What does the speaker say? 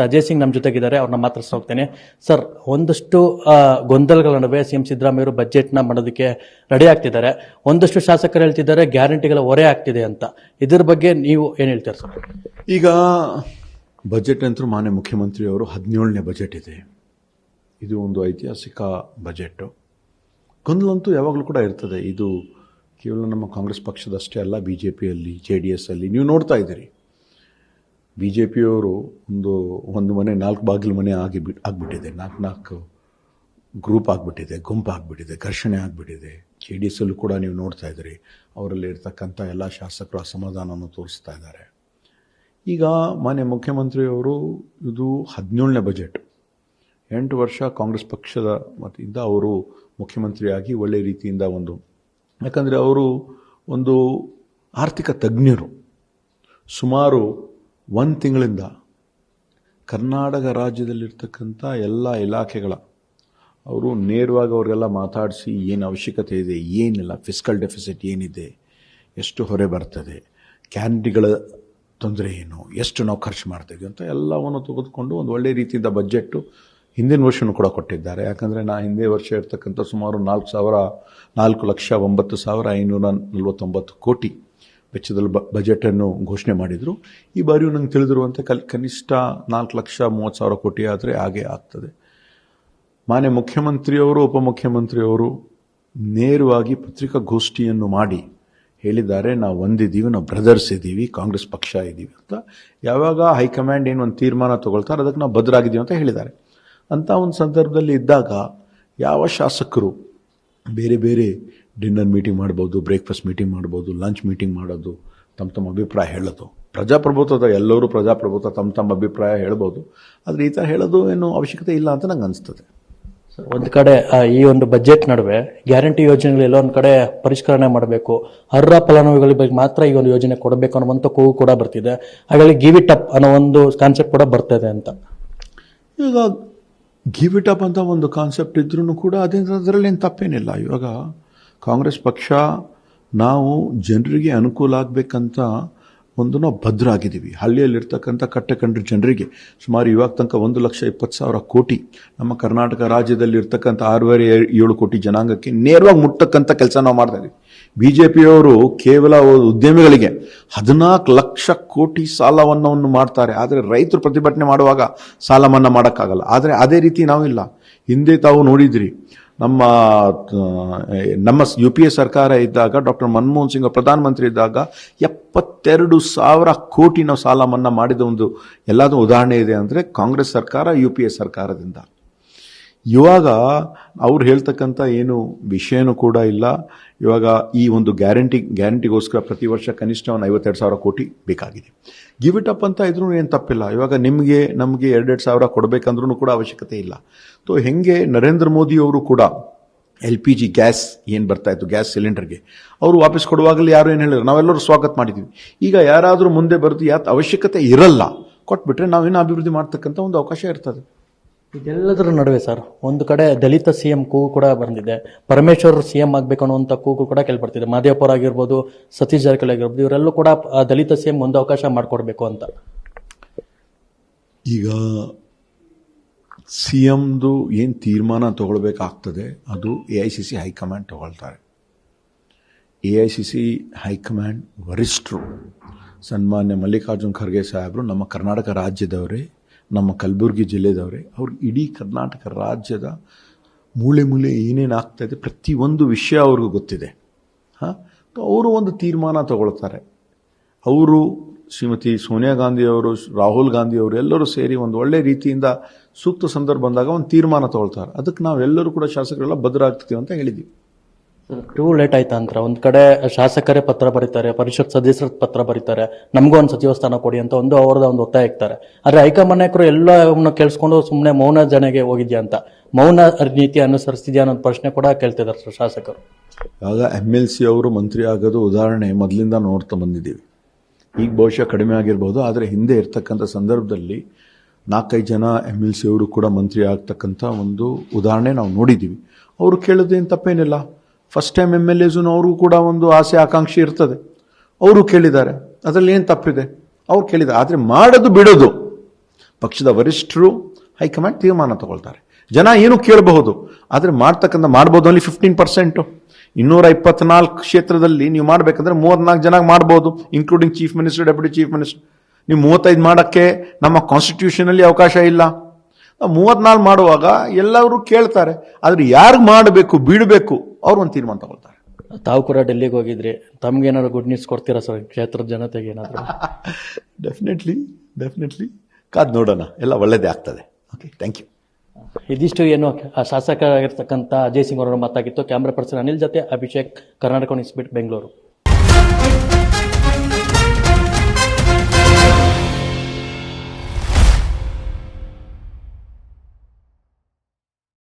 ಅಜಯ್ ಸಿಂಗ್ ನಮ್ಮ ಜೊತೆಗಿದ್ದಾರೆ, ಅವ್ರನ್ನ ಮಾತಾಡ್ತಾ ಹೋಗ್ತೇನೆ. ಸರ್, ಒಂದಷ್ಟು ಗೊಂದಲಗಳ ನಡುವೆ ಸಿಎಂ ಸಿದ್ದರಾಮಯ್ಯವರು ಬಜೆಟ್ನ ಮಾಡೋದಕ್ಕೆ ರೆಡಿ ಆಗ್ತಿದ್ದಾರೆ. ಒಂದಷ್ಟು ಶಾಸಕರು ಹೇಳ್ತಿದ್ದಾರೆ ಗ್ಯಾರಂಟಿಗಳ ಹೊರೆ ಆಗ್ತಿದೆ ಅಂತ. ಇದ್ರ ಬಗ್ಗೆ ನೀವು ಏನು ಹೇಳ್ತೀರಾ ಸರ್? ಈಗ ಬಜೆಟ್ ಅಂತೂ ಮಾನ್ಯ ಮುಖ್ಯಮಂತ್ರಿಯವರು 17ನೇ ಬಜೆಟ್ ಇದೆ. ಇದು ಒಂದು ಐತಿಹಾಸಿಕ ಬಜೆಟ್. ಗೊಂದಲಂತೂ ಯಾವಾಗಲೂ ಕೂಡ ಇರ್ತದೆ. ಇದು ಕೇವಲ ನಮ್ಮ ಕಾಂಗ್ರೆಸ್ ಪಕ್ಷದಷ್ಟೇ ಅಲ್ಲ, BJPಯಲ್ಲಿ, JDS ಅಲ್ಲಿ ನೀವು ನೋಡ್ತಾ ಇದ್ದೀರಿ. BJPಯವರು ಒಂದು ಮನೆ 4 ಬಾಗಿಲು ಮನೆ ಆಗ್ಬಿಟ್ಟಿದೆ, 4 ಗ್ರೂಪ್ ಆಗಿಬಿಟ್ಟಿದೆ, ಗುಂಪು ಆಗಿಬಿಟ್ಟಿದೆ, ಘರ್ಷಣೆ ಆಗಿಬಿಟ್ಟಿದೆ. JDS ಅಲ್ಲೂ ಕೂಡ ನೀವು ನೋಡ್ತಾ ಇದ್ದೀರಿ, ಅವರಲ್ಲಿ ಇರ್ತಕ್ಕಂಥ ಎಲ್ಲ ಶಾಸಕರು ಅಸಮಾಧಾನವನ್ನು ತೋರಿಸ್ತಾ ಇದ್ದಾರೆ. ಈಗ ಮಾನ್ಯ ಮುಖ್ಯಮಂತ್ರಿಯವರು ಇದು 17ನೇ ಬಜೆಟ್. 8 ವರ್ಷ ಕಾಂಗ್ರೆಸ್ ಪಕ್ಷದ ಮತ್ತಿಂದ ಅವರು ಮುಖ್ಯಮಂತ್ರಿಯಾಗಿ ಒಳ್ಳೆಯ ರೀತಿಯಿಂದ ಯಾಕಂದರೆ ಅವರು ಒಂದು ಆರ್ಥಿಕ ತಜ್ಞರು. ಸುಮಾರು 1 ತಿಂಗಳಿಂದ ಕರ್ನಾಟಕ ರಾಜ್ಯದಲ್ಲಿರ್ತಕ್ಕಂಥ ಎಲ್ಲ ಇಲಾಖೆಗಳ ಅವರು ನೇರವಾಗಿ ಅವರೆಲ್ಲ ಮಾತಾಡಿಸಿ ಏನು ಅವಶ್ಯಕತೆ ಇದೆ, ಏನಿಲ್ಲ, ಫಿಸ್ಕಲ್ ಡೆಫಿಸಿಟ್ ಏನಿದೆ, ಎಷ್ಟು ಹೊರೆ ಬರ್ತದೆ, ಕ್ಯಾಂಡಿಗಳ ತೊಂದರೆ ಏನು, ಎಷ್ಟು ನಾವು ಖರ್ಚು ಮಾಡ್ತೀವಿ ಅಂತ ಎಲ್ಲವನ್ನು ತೆಗೆದುಕೊಂಡು ಒಂದು ಒಳ್ಳೆಯ ರೀತಿಯಿಂದ ಬಜೆಟ್ಟು ಹಿಂದಿನ ವರ್ಷನೂ ಕೂಡ ಕೊಟ್ಟಿದ್ದಾರೆ. ಯಾಕಂದರೆ ಹಿಂದೆ ವರ್ಷ ಇರ್ತಕ್ಕಂಥ ಸುಮಾರು 4,09,549 ಕೋಟಿ ವೆಚ್ಚದಲ್ಲಿ ಬಜೆಟನ್ನು ಘೋಷಣೆ ಮಾಡಿದರು. ಈ ಬಾರಿಯೂ ನಂಗೆ ತಿಳಿದಿರುವಂತೆ ಕನಿಷ್ಠ 4,30,000 ಕೋಟಿ ಆದರೆ ಹಾಗೇ ಆಗ್ತದೆ. ಮಾನ್ಯ ಮುಖ್ಯಮಂತ್ರಿಯವರು, ಉಪಮುಖ್ಯಮಂತ್ರಿಯವರು ನೇರವಾಗಿ ಪತ್ರಿಕಾಗೋಷ್ಠಿಯನ್ನು ಮಾಡಿ ಹೇಳಿದ್ದಾರೆ, ನಾವು ಒಂದಿದ್ದೀವಿ, ನಾವು ಬ್ರದರ್ಸ್ ಇದ್ದೀವಿ, ಕಾಂಗ್ರೆಸ್ ಪಕ್ಷ ಇದ್ದೀವಿ ಅಂತ. ಯಾವಾಗ ಹೈಕಮಾಂಡ್ ಏನು ಒಂದು ತೀರ್ಮಾನ ತಗೊಳ್ತಾರೆ ಅದಕ್ಕೆ ನಾವು ಬದ್ಧರಾಗಿದ್ದೀವಿ ಅಂತ ಹೇಳಿದ್ದಾರೆ. ಅಂಥ ಒಂದು ಸಂದರ್ಭದಲ್ಲಿ ಇದ್ದಾಗ ಯಾವ ಶಾಸಕರು ಬೇರೆ ಬೇರೆ ಡಿನ್ನರ್ ಮೀಟಿಂಗ್ ಮಾಡ್ಬೋದು, ಬ್ರೇಕ್ಫಾಸ್ಟ್ ಮೀಟಿಂಗ್ ಮಾಡ್ಬೋದು, ಲಂಚ್ ಮೀಟಿಂಗ್ ಮಾಡೋದು, ತಮ್ಮ ಅಭಿಪ್ರಾಯ ಹೇಳೋದು, ಪ್ರಜಾಪ್ರಭುತ್ವದ ಎಲ್ಲರೂ ಪ್ರಜಾಪ್ರಭುತ್ವ ತಮ್ಮ ಅಭಿಪ್ರಾಯ ಹೇಳ್ಬೋದು. ಆದರೆ ಈ ಥರ ಹೇಳೋದು ಏನು ಅವಶ್ಯಕತೆ ಇಲ್ಲ ಅಂತ ನಂಗೆ ಅನಿಸ್ತದೆ. ಒಂದು ಕಡೆ ಈ ಒಂದು ಬಜೆಟ್ ನಡುವೆ ಗ್ಯಾರಂಟಿ ಯೋಜನೆಗಳೆಲ್ಲ ಒಂದು ಕಡೆ ಪರಿಷ್ಕರಣೆ ಮಾಡಬೇಕು, ಅರ್ಹ ಫಲಾನುಭವಿಗಳ ಬಗ್ಗೆ ಮಾತ್ರ ಈ ಒಂದು ಯೋಜನೆ ಕೊಡಬೇಕು ಅನ್ನುವಂಥ ಕೂಗು ಕೂಡ ಬರ್ತಿದೆ. ಹಾಗಾಗಿ ಗಿವ್ ಇಟ್ ಅಪ್ ಅನ್ನೋ ಒಂದು ಕಾನ್ಸೆಪ್ಟ್ ಕೂಡ ಬರ್ತದೆ ಅಂತ. ಈಗ ಗಿವ್ ಇಟ್ ಅಪ್ ಅಂತ ಒಂದು ಕಾನ್ಸೆಪ್ಟ್ ಇದ್ರೂ ಕೂಡ ಅದರಲ್ಲಿ ಏನು ತಪ್ಪೇನಿಲ್ಲ. ಇವಾಗ ಕಾಂಗ್ರೆಸ್ ಪಕ್ಷ ನಾವು ಜನರಿಗೆ ಅನುಕೂಲ ಆಗಬೇಕಂತ ನಾವು ಭದ್ರಾಗಿದ್ದೀವಿ. ಹಳ್ಳಿಯಲ್ಲಿರ್ತಕ್ಕಂಥ ಕಟ್ಟಕಂಡ್ರ ಜನರಿಗೆ ಸುಮಾರು ಇವಾಗ ತನಕ 1,20,000 ಕೋಟಿ ನಮ್ಮ ಕರ್ನಾಟಕ ರಾಜ್ಯದಲ್ಲಿ ಇರ್ತಕ್ಕಂಥ 6.7 ಕೋಟಿ ಜನಾಂಗಕ್ಕೆ ನೇರವಾಗಿ ಮುಟ್ಟಕ್ಕಂಥ ಕೆಲಸ ನಾವು ಮಾಡ್ತಾ ಇದ್ದೀವಿ. BJPಯವರು ಕೇವಲ ಉದ್ಯಮಿಗಳಿಗೆ 14 ಲಕ್ಷ ಕೋಟಿ ಸಾಲವನ್ನು ಮಾಡ್ತಾರೆ. ಆದರೆ ರೈತರು ಪ್ರತಿಭಟನೆ ಮಾಡುವಾಗ ಸಾಲ ಮನ್ನಾ ಮಾಡೋಕ್ಕಾಗಲ್ಲ. ಆದರೆ ಅದೇ ರೀತಿ ನಾವಿಲ್ಲ. ಹಿಂದೆ ತಾವು ನೋಡಿದ್ರಿ, ನಮ್ಮ UPA ಸರ್ಕಾರ ಇದ್ದಾಗ, ಡಾಕ್ಟರ್ ಮನಮೋಹನ್ ಸಿಂಗ್ ಪ್ರಧಾನಮಂತ್ರಿ ಇದ್ದಾಗ 72,000 ಕೋಟಿ ನಾವು ಸಾಲ ಮನ್ನಾ ಮಾಡಿದ ಎಲ್ಲದೂ ಉದಾಹರಣೆ ಇದೆ ಅಂದರೆ ಕಾಂಗ್ರೆಸ್ ಸರ್ಕಾರ, UPA ಸರ್ಕಾರದಿಂದ. ಇವಾಗ ಅವ್ರು ಹೇಳ್ತಕ್ಕಂಥ ಏನು ವಿಷಯನೂ ಕೂಡ ಇಲ್ಲ. ಇವಾಗ ಈ ಒಂದು ಗ್ಯಾರಂಟಿಗೋಸ್ಕರ ಪ್ರತಿ ವರ್ಷ ಕನಿಷ್ಠ 52,000 ಕೋಟಿ ಬೇಕಾಗಿದೆ. ಗಿವ್ ಇಟ್ ಅಪ್ ಅಂತ ಇದ್ರೂ ಏನು ತಪ್ಪಿಲ್ಲ. ಇವಾಗ ನಮಗೆ 2,000 ಕೊಡಬೇಕಂದ್ರೂ ಕೂಡ ಅವಶ್ಯಕತೆ ಇಲ್ಲ. ಹೆಂಗೆ ನರೇಂದ್ರ ಮೋದಿ ಅವರು ಕೂಡ LPG ಗ್ಯಾಸ್ ಏನು ಬರ್ತಾ ಇತ್ತು, ಗ್ಯಾಸ್ ಸಿಲಿಂಡರ್ಗೆ ಅವರು ವಾಪಸ್ ಕೊಡುವಾಗಲೇ ಯಾರು ಏನು ಹೇಳಿದ್ರು, ನಾವೆಲ್ಲರೂ ಸ್ವಾಗತ ಮಾಡಿದ್ವಿ. ಈಗ ಯಾರಾದರೂ ಮುಂದೆ ಬರೆದು ಅವಶ್ಯಕತೆ ಇರಲ್ಲ ಕೊಟ್ಬಿಟ್ರೆ ನಾವೇನು ಅಭಿವೃದ್ಧಿ ಮಾಡ್ತಕ್ಕಂಥ ಒಂದು ಅವಕಾಶ ಇರ್ತದೆ. ಇದೆಲ್ಲದರ ನಡುವೆ ಸರ್, ಒಂದು ಕಡೆ ದಲಿತ CM ಕೂಗು ಕೂಡ ಬಂದಿದೆ. ಪರಮೇಶ್ವರ್ CM ಆಗಬೇಕು ಅನ್ನುವಂಥ ಕೂಗು ಕೂಡ ಕೇಳ್ಬರ್ತಿದೆ. ಮಾದೇವಪುರ ಆಗಿರ್ಬೋದು, ಸತೀಶ್ ಜಾರಕಿಹೊಳಿ ಆಗಿರ್ಬೋದು, ಇವರೆಲ್ಲೂ ಕೂಡ ದಲಿತ CM ಒಂದು ಅವಕಾಶ ಮಾಡಿಕೊಡ್ಬೇಕು ಅಂತ. ಈಗ CMದು ಏನು ತೀರ್ಮಾನ ತಗೊಳ್ಬೇಕಾಗ್ತದೆ ಅದು AICC ಹೈಕಮಾಂಡ್ ತಗೊಳ್ತಾರೆ. AICC ಹೈಕಮಾಂಡ್ ವರಿಷ್ಠರು ಸನ್ಮಾನ್ಯ ಮಲ್ಲಿಕಾರ್ಜುನ್ ಖರ್ಗೆ ಸಾಹೇಬರು ನಮ್ಮ ಕರ್ನಾಟಕ ರಾಜ್ಯದವರೇ, ನಮ್ಮ ಕಲಬುರಗಿ ಜಿಲ್ಲೆದವರೇ. ಅವ್ರು ಇಡೀ ಕರ್ನಾಟಕ ರಾಜ್ಯದ ಮೂಲೆ ಏನೇನು ಆಗ್ತಾಯಿದೆ ಪ್ರತಿಯೊಂದು ವಿಷಯ ಅವ್ರಿಗೂ ಗೊತ್ತಿದೆ. ಅವರು ಒಂದು ತೀರ್ಮಾನ ತಗೊಳ್ತಾರೆ. ಅವರು ಶ್ರೀಮತಿ ಸೋನಿಯಾ ಗಾಂಧಿಯವರು, ರಾಹುಲ್ ಗಾಂಧಿಯವರು ಎಲ್ಲರೂ ಸೇರಿ ಒಂದು ಒಳ್ಳೆ ರೀತಿಯಿಂದ ಸೂಕ್ತ ಸಂದರ್ಭ ಬಂದಾಗ ಒಂದು ತೀರ್ಮಾನ ತಗೊಳ್ತಾರೆ. ಅದಕ್ಕೆ ನಾವೆಲ್ಲರೂ ಕೂಡ ಶಾಸಕರೆಲ್ಲ ಭದ್ರಾಗ್ತೀವಿ ಅಂತ ಹೇಳಿದ್ದೀವಿ. ಟೂ ಲೇಟ್ ಆಯ್ತಾ ಅಂತ ಒಂದು ಕಡೆ ಶಾಸಕರೇ ಪತ್ರ ಬರೀತಾರೆ, ಪರಿಷತ್ ಸದಸ್ಯರ ಪತ್ರ ಬರೀತಾರೆ, ನಮಗೂ ಒಂದು ಸಚಿವ ಸ್ಥಾನ ಕೊಡಿ ಅಂತ ಅವರದ ಒಂದು ಒತ್ತಾಯ ಇರ್ತಾರೆ. ಆದರೆ ಹೈಕಮಾಂಡ್ ನಾಯಕರು ಎಲ್ಲವನ್ನ ಕೇಳಿಸ್ಕೊಂಡು ಸುಮ್ಮನೆ ಮೌನ ಜನೆಗೆ ಹೋಗಿದ್ಯಾ ಅಂತ, ಮೌನ ನೀತಿ ಅನುಸರಿಸ್ತಿದ್ಯಾ ಅನ್ನೋ ಪ್ರಶ್ನೆ ಕೂಡ ಕೇಳ್ತಿದ್ದಾರೆ ಶಾಸಕರು. ಆಗ MLC ಅವರು ಮಂತ್ರಿ ಆಗೋದು ಉದಾಹರಣೆ ಮೊದಲಿಂದ ನೋಡ್ತಾ ಬಂದಿದ್ದೀವಿ. ಈಗ ಬಹುಶಃ ಕಡಿಮೆ ಆಗಿರ್ಬೋದು, ಆದರೆ ಹಿಂದೆ ಇರ್ತಕ್ಕಂಥ ಸಂದರ್ಭದಲ್ಲಿ 4-5 ಜನ MLC ಅವರು ಕೂಡ ಮಂತ್ರಿ ಆಗ್ತಕ್ಕಂಥ ಒಂದು ಉದಾಹರಣೆ ನಾವು ನೋಡಿದ್ದೀವಿ. ಅವರು ಕೇಳೋದೇನು ತಪ್ಪೇನಿಲ್ಲ. ಫಸ್ಟ್ ಟೈಮ್ MLAs ಅವ್ರಿಗೂ ಕೂಡ ಒಂದು ಆಸೆ ಆಕಾಂಕ್ಷೆ ಇರ್ತದೆ. ಅವರು ಕೇಳಿದ್ದಾರೆ, ಅದರಲ್ಲಿ ಏನು ತಪ್ಪಿದೆ? ಅವ್ರು ಕೇಳಿದ್ದಾರೆ. ಆದರೆ ಮಾಡೋದು ಬಿಡೋದು ಪಕ್ಷದ ವರಿಷ್ಠರು ಹೈಕಮಾಂಡ್ ತೀರ್ಮಾನ ತಗೊಳ್ತಾರೆ. ಜನ ಏನು ಕೇಳಬಹುದು, ಆದರೆ ಮಾಡ್ಬೋದು ಅಲ್ಲಿ 15%. 224 ಕ್ಷೇತ್ರದಲ್ಲಿ ನೀವು ಮಾಡಬೇಕಂದ್ರೆ 34 ಜನ ಮಾಡ್ಬೋದು, including chief minister, deputy chief minister. ನೀವು 35 ಮಾಡೋಕ್ಕೆ ನಮ್ಮ ಕಾನ್ಸ್ಟಿಟ್ಯೂಷನಲ್ಲಿ ಅವಕಾಶ ಇಲ್ಲ. 34 ಮಾಡುವಾಗ ಎಲ್ಲರೂ ಕೇಳ್ತಾರೆ, ಆದರೆ ಯಾರಿಗೆ ಮಾಡಬೇಕು ಬಿಡಬೇಕು ಅವ್ರು ಒಂದು ತೀರ್ಮಾನ ತಗೊಳ್ತಾರೆ. ತಾವು ಕೂಡ ಡೆಲ್ಲಿಗೆ ಹೋಗಿದ್ರಿ, ತಮ್ಗೇನಾದ್ರು ಗುಡ್ ನ್ಯೂಸ್ ಕೊಡ್ತೀರಾ ಸರ್ ಕ್ಷೇತ್ರದ ಜನತೆಗೆ ಏನಾದ್ರು? ಡೆಫಿನೆಟ್ಲಿ ಕಾದ್ ನೋಡೋಣ, ಎಲ್ಲ ಒಳ್ಳೇದೇ ಆಗ್ತದೆ. Okay, thank you. ಇದಿಷ್ಟು ಏನು ಶಾಸಕರಾಗಿರ್ತಕ್ಕಂಥ ಅಜಯ್ ಸಿಂಗ್ ಅವರ ಮಾತಾಗಿತ್ತು. ಕ್ಯಾಮ್ರಾ ಪರ್ಸನ್ ಅನಿಲ್ ಜೊತೆ ಅಭಿಷೇಕ್, ಕರ್ನಾಟಕ ನ್ಯೂಸ್ ಬಿಟ್, ಬೆಂಗಳೂರು.